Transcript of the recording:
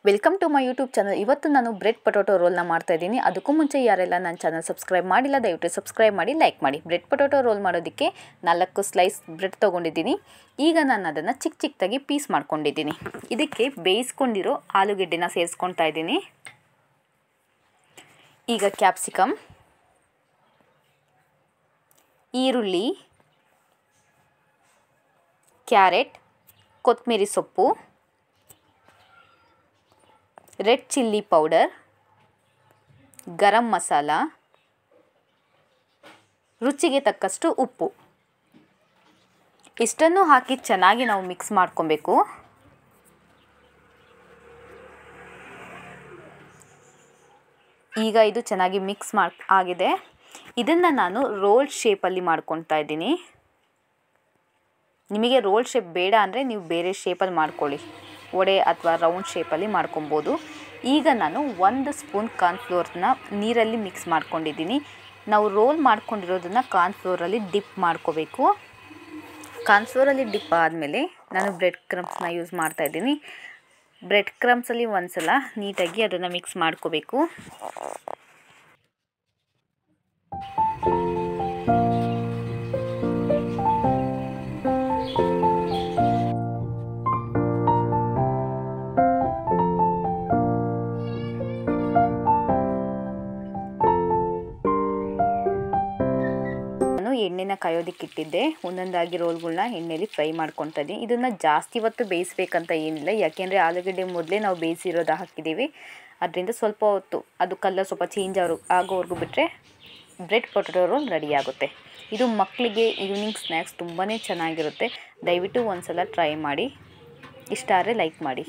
Welcome to my YouTube channel. ಇವತ್ತು ನಾನು bread potato ರೋಲ್ನ ಮಾಡ್ತಾ ಇದ್ದೀನಿ. ಅದಕ್ಕೂ ಮುಂಚೆ ಯಾರೆಲ್ಲ ನನ್ನ ಚಾನಲ್ ಸಬ್ಸ್ಕ್ರೈಬ್ ಮಾಡಿಲ್ಲ ದಯವಿಟ್ಟು ಸಬ್ಸ್ಕ್ರೈಬ್ ಮಾಡಿ, ಲೈಕ್ ಮಾಡಿ. ಬ್ರೆಡ್ ಪೊಟೊಟೊ ರೋಲ್ ಮಾಡೋದಕ್ಕೆ 4 ಸ್ಲೈಸ್ ಬ್ರೆಡ್ ತೊಗೊಂಡಿದ್ದೀನಿ. ಈಗ ನಾನು ಅದನ್ನು ಚಿಕ್ಕ ಚಿಕ್ಕದಾಗಿ ಪೀಸ್ ಮಾಡ್ಕೊಂಡಿದ್ದೀನಿ. ಇದಕ್ಕೆ ಬೇಯಿಸ್ಕೊಂಡಿರೋ ಆಲೂಗೆಡ್ಡೆನ ಸೇರಿಸ್ಕೊಳ್ತಾ ಇದ್ದೀನಿ. ಈಗ ಕ್ಯಾಪ್ಸಿಕಮ್, ಈರುಳ್ಳಿ, ಕ್ಯಾರೆಟ್, ಕೊತ್ತಂಬರಿ ಸೊಪ್ಪು, red chilli powder, garam masala, ರುಚಿಗೆ ತಕ್ಕಷ್ಟು ಉಪ್ಪು ಇಷ್ಟನ್ನು ಹಾಕಿ ಚೆನ್ನಾಗಿ ನಾವು ಮಿಕ್ಸ್ ಮಾಡ್ಕೊಬೇಕು. ಈಗ ಇದು ಚೆನ್ನಾಗಿ ಮಿಕ್ಸ್ ಆಗಿದೆ. ಇದನ್ನು ನಾನು ರೋಲ್ ಶೇಪಲ್ಲಿ ಮಾಡ್ಕೊಳ್ತಾ ಇದ್ದೀನಿ. ನಿಮಗೆ ರೋಲ್ ಶೇಪ್ ಬೇಡ ಅಂದರೆ ನೀವು ಬೇರೆ ಶೇಪಲ್ಲಿ ಮಾಡ್ಕೊಳ್ಳಿ, ವಡೆ ಅಥವಾ ರೌಂಡ್ ಶೇಪಲ್ಲಿ ಮಾಡ್ಕೊಬೋದು. ಈಗ ನಾನು 1 ಸ್ಪೂನ್ ಕಾರ್ನ್ಫ್ಲೋರ್ನ ನೀರಲ್ಲಿ ಮಿಕ್ಸ್ ಮಾಡ್ಕೊಂಡಿದ್ದೀನಿ. ನಾವು ರೋಲ್ ಮಾಡ್ಕೊಂಡಿರೋದನ್ನು ಕಾರ್ನ್ಫ್ಲೋರಲ್ಲಿ ಡಿಪ್ ಮಾಡ್ಕೋಬೇಕು. ಕಾರ್ನ್ಫ್ಲೋರಲ್ಲಿ ಡಿಪ್ ಆದಮೇಲೆ ನಾನು ಬ್ರೆಡ್ ಕ್ರಮ್ಸ್ನ ಯೂಸ್ ಮಾಡ್ತಾಯಿದ್ದೀನಿ. ಬ್ರೆಡ್ ಕ್ರಮ್ಸಲ್ಲಿ ಒಂದು ಸಲ ನೀಟಾಗಿ ಅದನ್ನು ಮಿಕ್ಸ್ ಮಾಡ್ಕೋಬೇಕು. ಎಣ್ಣೆನ ಕಾಯೋದಕ್ಕಿಟ್ಟಿದ್ದೆ. ಒಂದೊಂದಾಗಿ ರೋಲ್ಗಳನ್ನ ಎಣ್ಣೆಯಲ್ಲಿ ಫ್ರೈ ಮಾಡ್ಕೊತಾ ಇದ್ದೀನಿ. ಇದನ್ನು ಜಾಸ್ತಿ ಹೊತ್ತು ಬೇಯಿಸ್ಬೇಕಂತ ಏನಿಲ್ಲ, ಯಾಕೆಂದರೆ ಆಲೂಗಡ್ಡೆ ಮೊದಲೇ ನಾವು ಬೇಯಿಸಿರೋದು ಹಾಕಿದ್ದೀವಿ. ಅದರಿಂದ ಸ್ವಲ್ಪ ಹೊತ್ತು ಅದು ಕಲರ್ ಸ್ವಲ್ಪ ಚೇಂಜ್ ಆಗೋವರೆಗೂ ಬಿಟ್ಟರೆ ಬ್ರೆಡ್ ಪೊಟೊಟೊ ರೋಲ್ ರೆಡಿ ಆಗುತ್ತೆ. ಇದು ಮಕ್ಕಳಿಗೆ ಈವ್ನಿಂಗ್ ಸ್ನ್ಯಾಕ್ಸ್ ತುಂಬಾ ಚೆನ್ನಾಗಿರುತ್ತೆ. ದಯವಿಟ್ಟು ಒಂದು ಸಲ ಟ್ರೈ ಮಾಡಿ. ಇಷ್ಟ ಆದರೆ ಲೈಕ್ ಮಾಡಿ.